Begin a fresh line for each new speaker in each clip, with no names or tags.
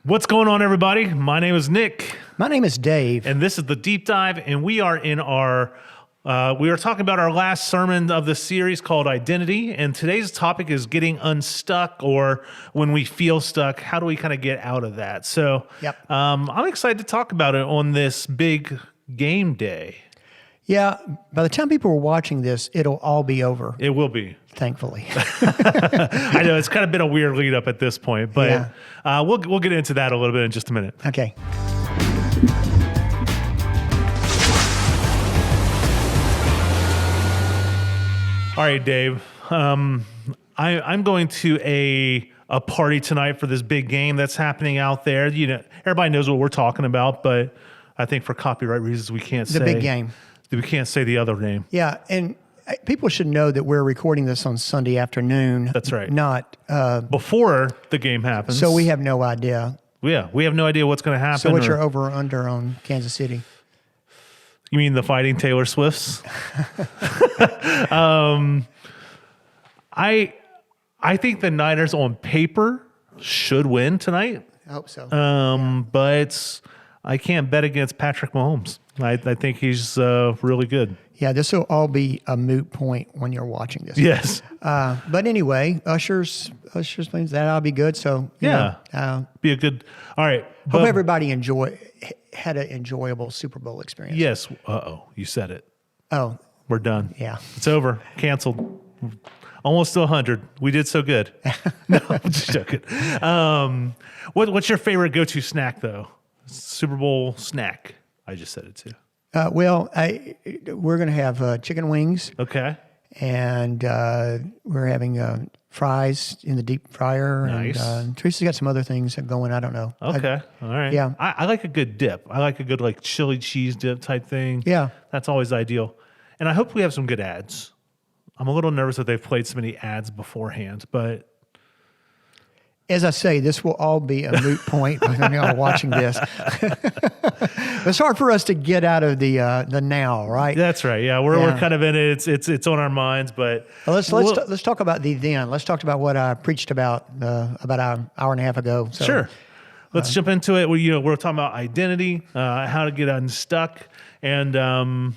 What's going on, everybody? My name is Nick.
My name is Dave.
And this is the Deep Dive, and we are in our, we are talking about our last sermon of the series called Identity, and today's topic is getting unstuck, or when we feel stuck, how do we kind of get out of that? So I'm excited to talk about it on this big game day.
Yeah, by the time people are watching this, it'll all be over.
It will be.
Thankfully.
I know, it's kind of been a weird lead up at this point, but we'll get into that a little bit in just a minute.
Okay.
All right, Dave. I'm going to a party tonight for this big game that's happening out there. You know, everybody knows what we're talking about, but I think for copyright reasons we can't say
the big game.
We can't say the other name.
Yeah, and people should know that we're recording this on Sunday afternoon.
That's right.
Not
before the game happens.
So we have no idea.
Yeah, we have no idea what's going to happen.
So what's your over or under on Kansas City?
You mean the Fighting Taylor Swifts? I think the Niners on paper should win tonight.
I hope so.
But I can't bet against Patrick Mahomes. I think he's really good.
Yeah, this will all be a moot point when you're watching this.
Yes.
But anyway, Usher's means that'll be good. So you know,
be a good. All right.
Hope everybody had an enjoyable Super Bowl experience.
Yes. You said it.
Oh,
we're done.
Yeah,
it's over. Canceled. Almost to 100. We did so good. No, I'm just joking. What's your favorite go-to snack though? Super Bowl snack. I just said it too.
We're going to have chicken wings.
Okay.
And we're having fries in the deep fryer.
Nice.
And Teresa's got some other things going. I don't know.
Okay. All right.
Yeah.
I like a good dip. I like a good like chili cheese dip type thing.
Yeah.
That's always ideal. And I hope we have some good ads. I'm a little nervous that they've played so many ads beforehand, but
as I say, this will all be a moot point when you're watching this. It's hard for us to get out of the now, right?
That's right. Yeah, we're kind of in it. It's on our minds, but
let's talk about the then. Let's talk about what I preached about an hour and a half ago. So,
sure. Let's jump into it. We're talking about identity, how to get unstuck, and why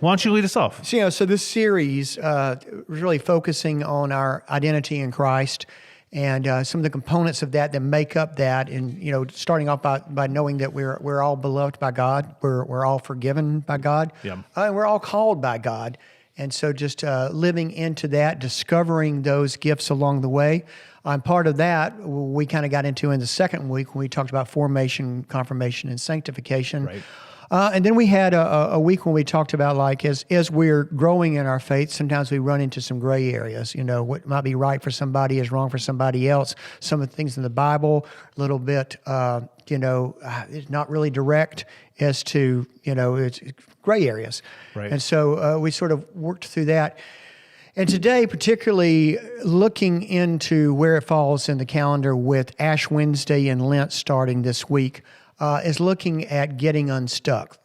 don't you lead us off?
So this series was really focusing on our identity in Christ. And some of the components of that make up that, and starting off by knowing that we're all beloved by God, we're all forgiven by God, and we're all called by God, and so just living into that, discovering those gifts along the way. Part of that we kind of got into in the second week when we talked about formation, confirmation, and sanctification.
Right.
And then we had a week when we talked about, like, as we're growing in our faith, sometimes we run into some gray areas. What might be right for somebody is wrong for somebody else. Some of the things in the Bible, a little bit, it's not really direct as to, it's gray areas.
Right.
And so we sort of worked through that. And today, particularly looking into where it falls in the calendar with Ash Wednesday and Lent starting this week, is looking at getting unstuck,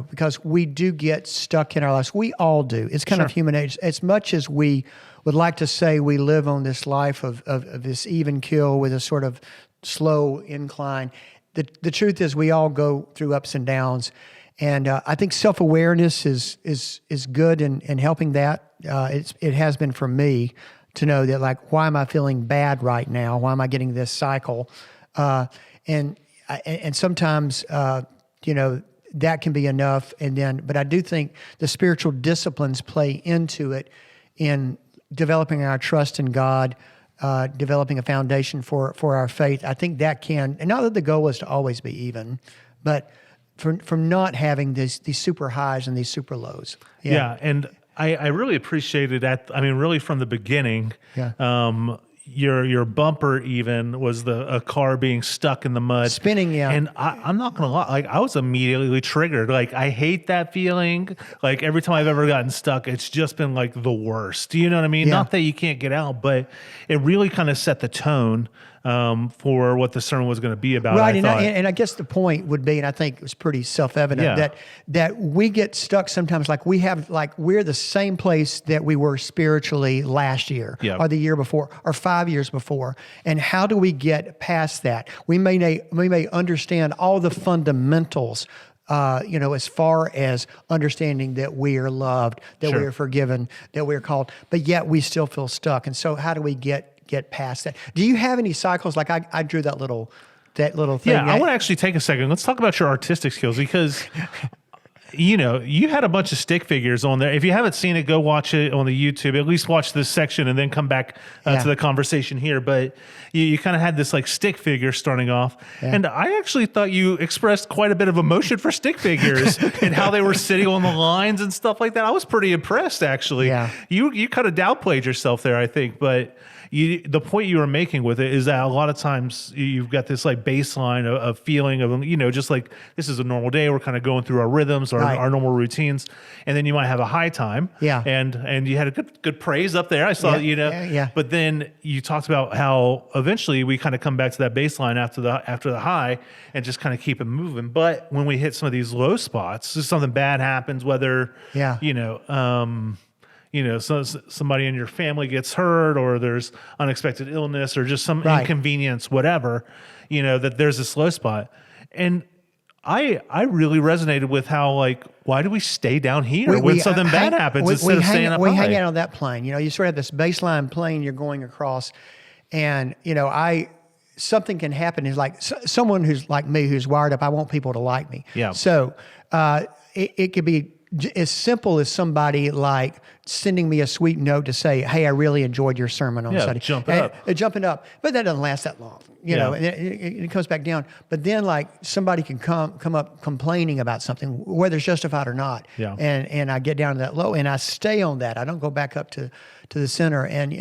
because we do get stuck in our lives. We all do. It's kind of human nature. As much as we would like to say we live on this life of this even keel with a sort of slow incline, the truth is we all go through ups and downs. And I think self-awareness is good in helping that. It has been for me to know that, like, why am I feeling bad right now? Why am I getting this cycle? And sometimes, that can be enough. But I do think the spiritual disciplines play into it in developing our trust in God, developing a foundation for our faith. I think that can, and not that the goal is to always be even, but from not having these super highs and these super lows.
Yeah, and I really appreciated that. I mean, really from the beginning.
Yeah.
Your bumper even was a car being stuck in the mud.
Spinning, yeah.
And I'm not going to lie, like, I was immediately triggered. Like, I hate that feeling. Like, every time I've ever gotten stuck, it's just been like the worst. You know what I mean?
Yeah.
Not that you can't get out, but it really kind of set the tone for what the sermon was going to be about.
Right,
I thought.
and I guess the point would be, and I think it was pretty self-evident, that we get stuck sometimes, like we're the same place that we were spiritually last year, or the year before, or 5 years before. And how do we get past that? We may understand all the fundamentals, as far as understanding that we are loved, that we are forgiven, that we are called, but yet we still feel stuck. And so how do we get past that? Do you have any cycles? Like I drew that little thing.
Yeah, I want to actually take a second. Let's talk about your artistic skills, because you had a bunch of stick figures on there. If you haven't seen it, go watch it on the YouTube. At least watch this section and then come back to the conversation here. But you kind of had this like stick figure starting off. Yeah. And I actually thought you expressed quite a bit of emotion for stick figures and how they were sitting on the lines and stuff like that. I was pretty impressed, actually. Yeah. You kind of downplayed yourself there, I think. But the point you were making with it is that a lot of times you've got this like baseline of feeling of, just like this is a normal day. We're kind of going through our rhythms, our normal routines. And then you might have a high time. Yeah. And you had a good praise up there. I saw, but then you talked about how eventually we kind of come back to that baseline after the high and just kind of keep it moving. But when we hit some of these low spots, something bad happens, whether, somebody in your family gets hurt, or there's unexpected illness, or just some inconvenience, whatever, that there's this low spot. And I really resonated with how, like, why do we stay down here when something bad happens instead of staying up high?
We hang out on that plane. You sort of have this baseline plane you're going across, and, something can happen. Is like someone who's like me, who's wired up, I want people to like me. Yeah. So it could be as simple as somebody like sending me a sweet note to say, "Hey, I really enjoyed your sermon on Sunday." Jumping up, but that doesn't last that long, and it comes back down. But then, like, somebody can come up complaining about something, whether it's justified or not. Yeah. And I get down to that low, and I stay on that. I don't go back up to the center. And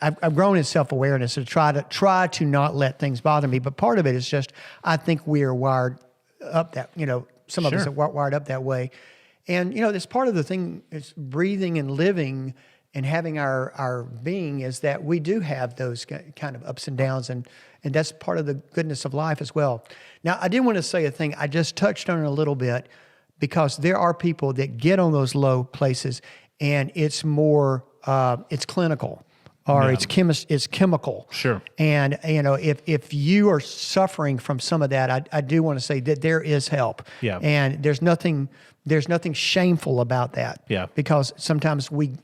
I've grown in self-awareness to try to not let things bother me. But part of it is just I think we are wired up that some of us are wired up that way. And, this part of the thing is breathing and living and having our being is that we do have those kind of ups and downs, and that's part of the goodness of life as well. Now, I did want to say a thing. I just touched on it a little bit, because there are people that get on those low places and it's more, it's clinical. Or it's chemical. Sure. And if you are suffering from some of that, I do want to say that there is help. Yeah. And there's nothing shameful about that. Yeah. Because sometimes we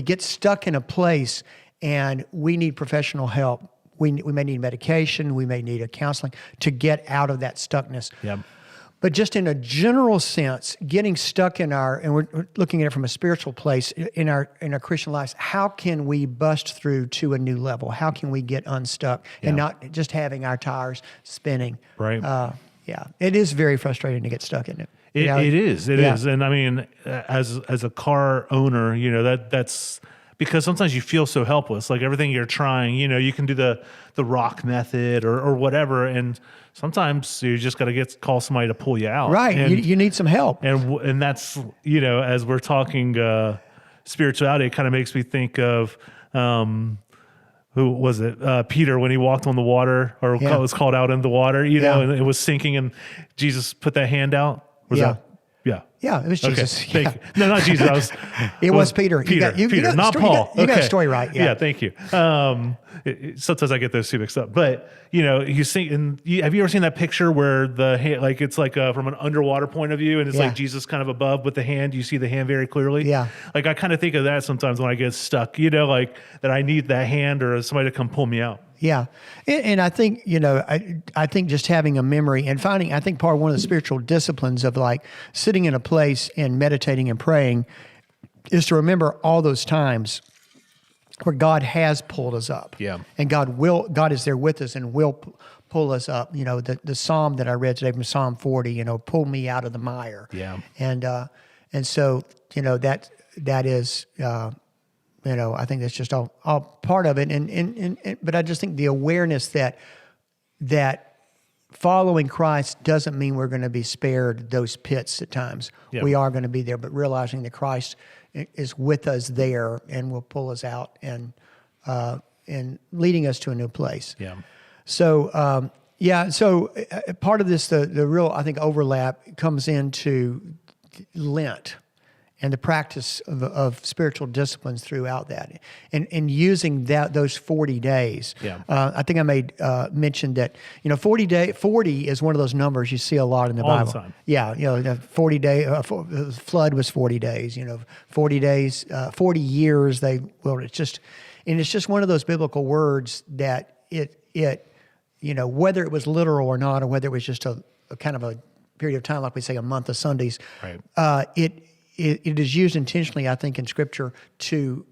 get stuck in a place and we need professional help. We may need medication. We may need a counseling to get out of that stuckness. Yeah. But just in a general sense, getting stuck and we're looking at it from a spiritual place in our Christian lives, how can we bust through to a new level? How can we get unstuck and not just having our tires spinning? Right. It is very frustrating to get stuck in it. It
is. And I mean, as a car owner, that's because sometimes you feel so helpless. Like everything you're trying, you can do the rock method or whatever, and sometimes you just got to call somebody to pull you out. Right. And
you need some help.
And that's, as we're talking spirituality, it kind of makes me think of, who was it? Peter, when he walked on the water or was called out in the water, and it was sinking, and Jesus put that hand out. Was that? Yeah.
Yeah, it was Jesus.
Okay. No, not Jesus.
It was Peter.
Peter, not
story,
Paul.
You got the story right.
Yeah, thank you. Sometimes I get those two mixed up. But, you see, have you ever seen that picture where the hand, like it's like from an underwater point of view, and it's like Jesus kind of above with the hand. You see the hand very clearly. Yeah. Like I kind of think of that sometimes when I get stuck, like that I need that hand or somebody to come pull me out.
Yeah. And I think, I think just having a memory and finding, I think one of the spiritual disciplines of like sitting in a place and meditating and praying is to remember all those times where God has pulled us up. Yeah. And God is there with us and will pull us up. The Psalm that I read today from Psalm 40, pull me out of the mire. Yeah. And so, that is, I think that's just all part of it. But I just think the awareness that following Christ doesn't mean we're going to be spared those pits at times. Yep. We are going to be there, but realizing that Christ is with us there and will pull us out. And and leading us to a new place.
Yeah.
So, part of this, the real, I think, overlap comes into Lent and the practice of spiritual disciplines throughout that, and using those 40 days.
Yeah.
I think I made mention that 40 is one of those numbers you see a lot in the
All
Bible.
the time.
Yeah, the 40 day flood was 40 days. 40 days, 40 years. It's just one of those biblical words that whether it was literal or not, or whether it was just a kind of a period of time, like we say, a month of Sundays.
Right.
It is used intentionally, I think, in Scripture to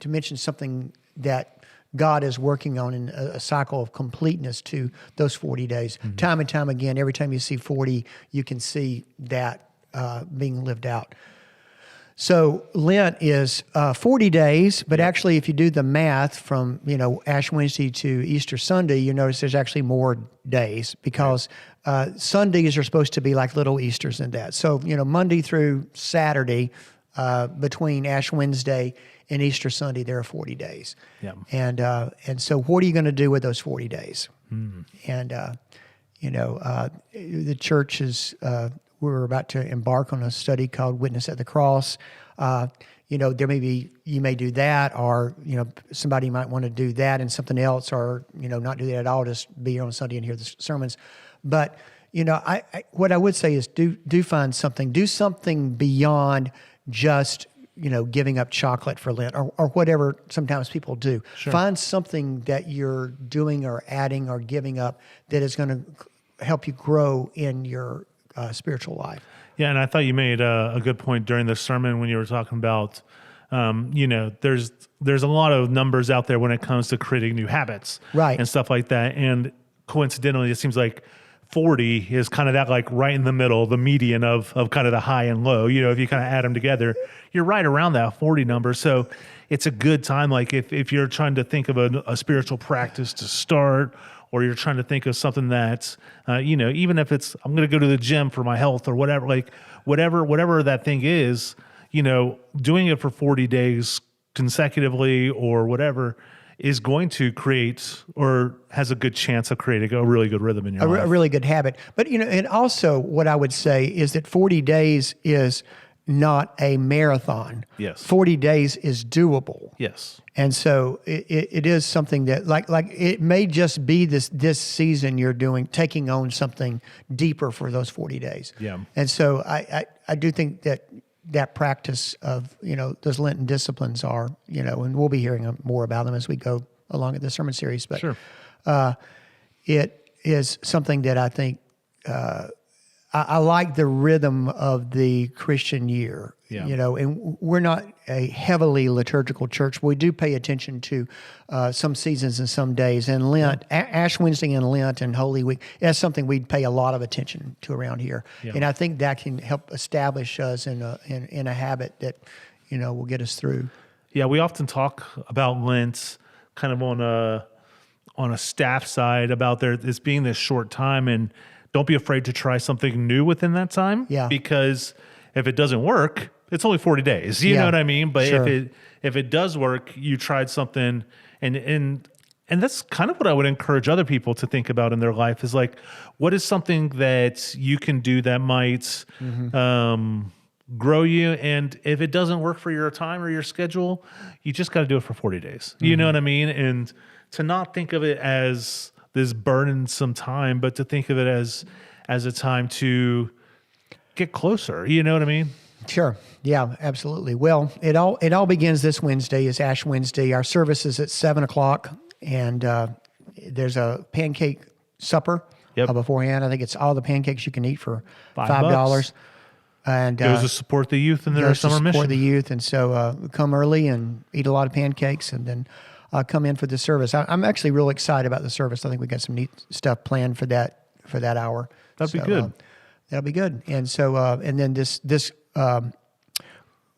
mention something that God is working on in a cycle of completeness to those 40 days. Mm-hmm. Time and time again, every time you see 40, you can see that being lived out. So Lent is 40 days, but actually if you do the math from, Ash Wednesday to Easter Sunday, you notice there's actually more days because Sundays are supposed to be like little Easters in that. So, Monday through Saturday, between Ash Wednesday and Easter Sunday, there are 40 days.
Yeah.
And so what are you going to do with those 40 days?
Mm.
And, the church is... we're about to embark on a study called Witness at the Cross. You may do that, or somebody might want to do that and something else, or not do that at all, just be here on Sunday and hear the sermons. But what I would say is do find something, do something beyond just giving up chocolate for Lent or whatever sometimes people do.
Sure.
Find something that you're doing or adding or giving up that is going to help you grow in your spiritual life.
Yeah, and I thought you made a good point during the sermon when you were talking about, there's a lot of numbers out there when it comes to creating new habits,
right,
and stuff like that. And coincidentally, it seems like 40 is kind of that like right in the middle, the median of kind of the high and low. If you kind of add them together, you're right around that 40 number. So it's a good time. Like if you're trying to think of a spiritual practice to start, or you're trying to think of something that's, even if it's, I'm going to go to the gym for my health or whatever, like whatever that thing is, doing it for 40 days consecutively or whatever is going to create or has a good chance of creating a really good rhythm in your life.
A really good habit. But, and also what I would say is that 40 days is not a marathon.
Yes.
40 days is doable.
Yes.
And so it is something that like it may just be this season you're taking on something deeper for those 40 days.
Yeah.
And so I do think that practice of, those Lenten disciplines are, and we'll be hearing more about them as we go along in the sermon series, but
sure.
It is something that I think, I like the rhythm of the Christian year,
Yeah.
And we're not a heavily liturgical church. We do pay attention to some seasons and some days. And Lent, Ash Wednesday and Lent and Holy Week, that's something we'd pay a lot of attention to around here.
Yeah.
And I think that can help establish us in a habit that, will get us through.
Yeah, we often talk about Lent kind of on a staff side about this being this short time, and don't be afraid to try something new within that time.
Yeah.
Because if it doesn't work, it's only 40 days. You know what I mean? But
Sure.
if it does work, you tried something, and that's kind of what I would encourage other people to think about in their life is like, what is something that you can do that might grow you? And if it doesn't work for your time or your schedule, you just got to do it for 40 days. You know what I mean? And to not think of it as this burdensome time, but to think of it as a time to get closer. You know what I mean?
Sure. Yeah, absolutely. Well, it all begins this Wednesday. Is Ash Wednesday. Our service is at 7:00, and there's a pancake supper beforehand. I think it's all the pancakes you can eat for $5. And
goes to support the youth in their summer mission.
Support the youth, and so come early and eat a lot of pancakes, and then come in for the service. I'm actually real excited about the service. I think we got some neat stuff planned for that hour.
That'd be good.
That'll be good. And so, and then this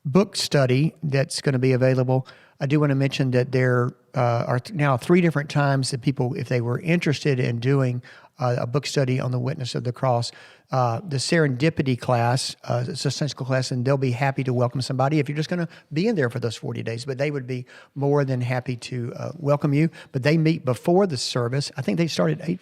book study that's going to be available. I do want to mention that there now 3 different times that people, if they were interested in doing a book study on the witness of the cross, the serendipity class, it's a Sunday school class, and they'll be happy to welcome somebody if you're just going to be in there for those 40 days. But they would be more than happy to welcome you. But they meet before the service. I think they start at 8:30?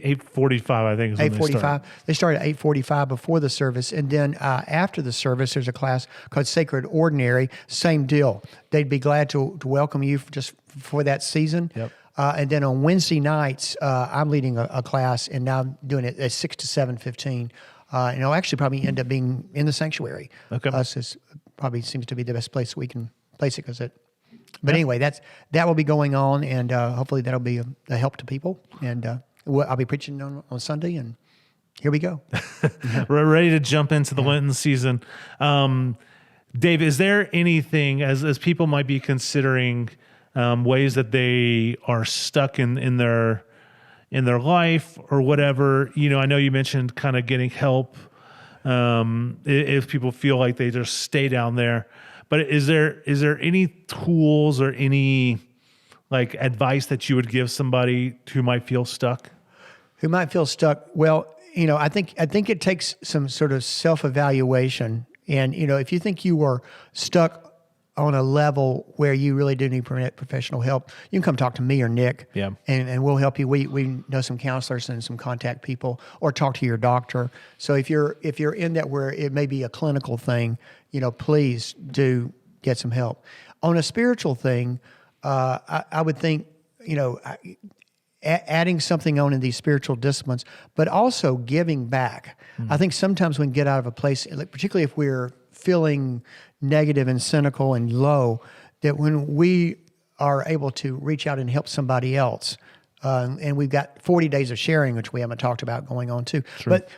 8:45, I think, is when they start.
They start at 8:45 before the service. And then after the service, there's a class called Sacred Ordinary. Same deal. They'd be glad to welcome you just for that season.
Yep.
And then on Wednesday nights, I'm leading a class, and now I'm doing it at 6 to 7:15. And it'll actually probably end up being in the sanctuary.
Okay.
This probably seems to be the best place we can place it. But anyway, that will be going on, and hopefully that'll be a help to people. And I'll be preaching on Sunday, and here we go.
We're ready to jump into the Lenten season. Dave, is there anything, as people might be considering ways that they are stuck in their life or whatever? I know you mentioned kind of getting help if people feel like they just stay down there. But is there any tools or any like advice that you would give somebody who might feel stuck?
Who might feel stuck? Well, I think it takes some sort of self-evaluation. And, if you think you are stuck on a level where you really do need professional help, you can come talk to me or Nick.
Yeah.
And we'll help you. We know some counselors and some contact people, or talk to your doctor. So if you're in that where it may be a clinical thing, please do get some help. On a spiritual thing, I would think, adding something on in these spiritual disciplines, but also giving back. I think sometimes we can get out of a place, particularly if we're feeling negative and cynical and low, that when we are able to reach out and help somebody else, and we've got 40 days of sharing, which we haven't talked about going on too, but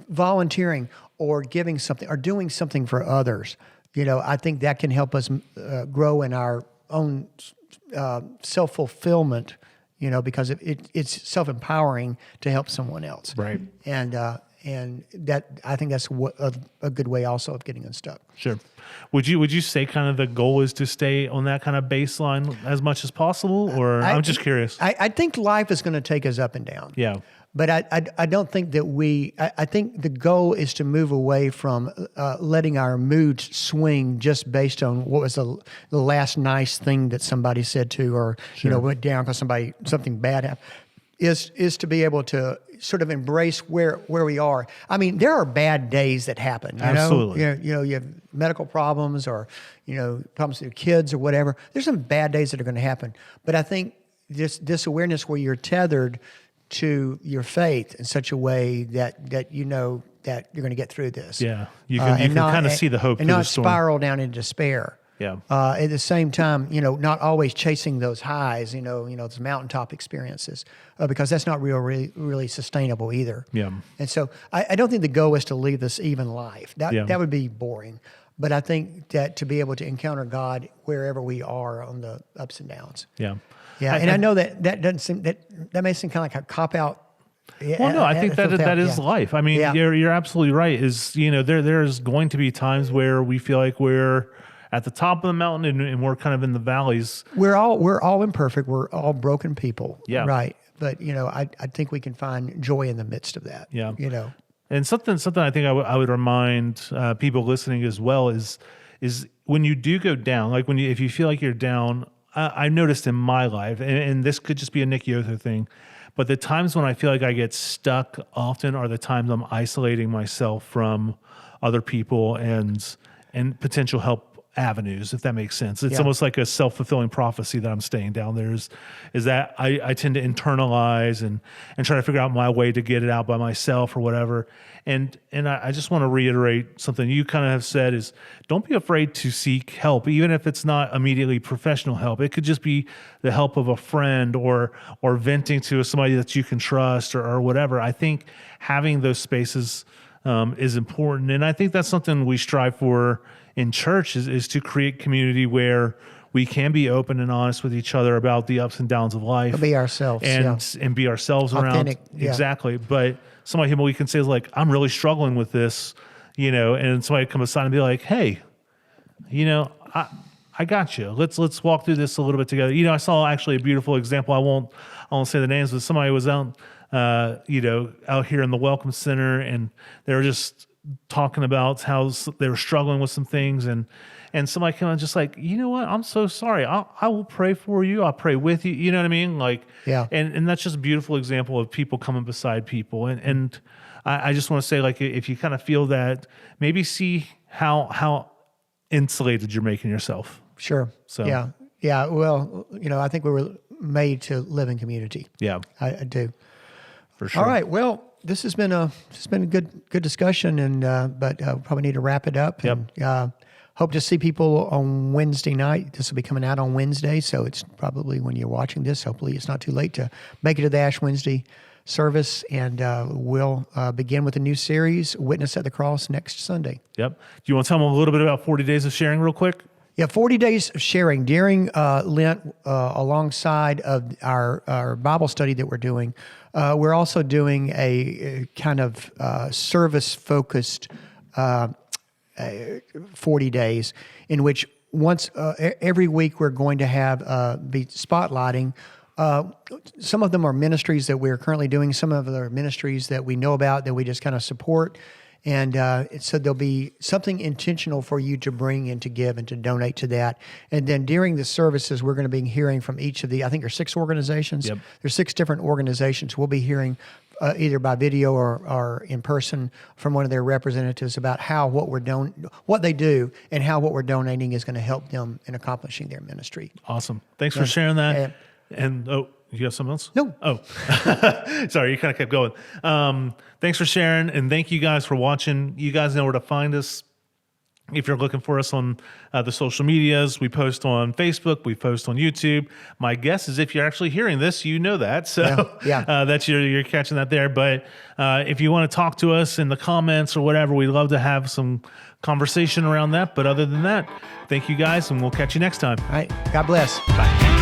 volunteering or giving something or doing something for others, I think that can help us grow in our own self-fulfillment, because it's self-empowering to help someone else.
Right.
And that, I think that's a good way also of getting unstuck.
Sure. Would you say kind of the goal is to stay on that kind of baseline as much as possible, or I'm just curious?
I think life is going to take us up and down.
Yeah.
But I don't think that I think the goal is to move away from letting our moods swing just based on what was the last nice thing that somebody said to, or, went down because something bad happened, is to be able to sort of embrace where we are. I mean, there are bad days that happen.
Absolutely.
You have medical problems or, problems with your kids or whatever. There's some bad days that are going to happen. But I think this awareness where you're tethered to your faith in such a way that that you're going to get through this.
Yeah, you can kind of see the hope
and
through
not
the storm.
spiral down into despair.
Yeah.
At the same time, not always chasing those highs, those mountaintop experiences, because that's not really sustainable either.
Yeah.
And so I don't think the goal is to lead this even life. That would be boring. But I think that to be able to encounter God wherever we are on the ups and downs.
Yeah.
Yeah. I know that doesn't seem that may seem kind of like a cop out.
Well, no, I think that is life. I mean, you're absolutely right. There's going to be times where we feel like we're at the top of the mountain and we're kind of in the valleys.
We're all imperfect. We're all broken people.
Yeah.
Right. But I think we can find joy in the midst of that.
Yeah.
And
something I think I would remind people listening as well is when you do go down, like if you feel like you're down, I noticed in my life, and this could just be a Nick Yother thing, but the times when I feel like I get stuck often are the times I'm isolating myself from other people and potential help avenues, if that makes sense. It's almost like a self-fulfilling prophecy that I'm staying down there is that I tend to internalize and try to figure out my way to get it out by myself or whatever. And I just want to reiterate something you kind of have said is don't be afraid to seek help, even if it's not immediately professional help. It could just be the help of a friend or venting to somebody that you can trust or whatever. I think having those spaces is important. And I think that's something we strive for in church is to create community where we can be open and honest with each other about the ups and downs of life.
Be ourselves.
And be ourselves
Authentic,
around. Exactly. But somebody who we can say is like, I'm really struggling with this, and somebody come aside and be like, hey, I got you. Let's walk through this a little bit together. I saw actually a beautiful example. I won't say the names, but somebody was out, out here in the Welcome Center, and they were just talking about how they were struggling with some things, and somebody came on just like, you know what? I'm so sorry. I will pray for you. I'll pray with you. You know what I mean? Like,
yeah.
And that's just a beautiful example of people coming beside people. And I just want to say, like, if you kind of feel that, maybe see how insulated you're making yourself.
Sure.
So
yeah. Well, I think we were made to live in community.
Yeah,
I do.
for sure.
All right. Well, this has been a good discussion, and but probably need to wrap it up.
Yep.
And, hope to see people on Wednesday night. This will be coming out on Wednesday, so it's probably when you're watching this. Hopefully, it's not too late to make it to the Ash Wednesday service, and we'll begin with a new series, Witness at the Cross, next Sunday.
Yep. Do you want to tell them a little bit about 40 Days of Sharing real quick?
Yeah, 40 days of sharing during Lent, alongside of our Bible study that we're doing. We're also doing a kind of service-focused 40 days in which once every week we're going to have be spotlighting. Some of them are ministries that we're currently doing. Some of them are ministries that we know about that we just kind of support. And so there'll be something intentional for you to bring and to give and to donate to that. And then during the services, we're going to be hearing from each of I think there's 6 organizations.
Yep.
There's 6 different organizations. We'll be hearing either by video or in person from one of their representatives about what they do and how what we're donating is going to help them in accomplishing their ministry.
Awesome. Thanks for sharing that. And you have something else?
No.
Oh, sorry. You kind of kept going. Thanks for sharing, and thank you guys for watching. You guys know where to find us. If you're looking for us on the social medias, we post on Facebook, we post on YouTube. My guess is if you're actually hearing this, you know that. So
Yeah.
that's you're catching that there. But if you want to talk to us in the comments or whatever, we'd love to have some conversation around that. But other than that, thank you guys, and we'll catch you next time.
All right. God bless.
Bye.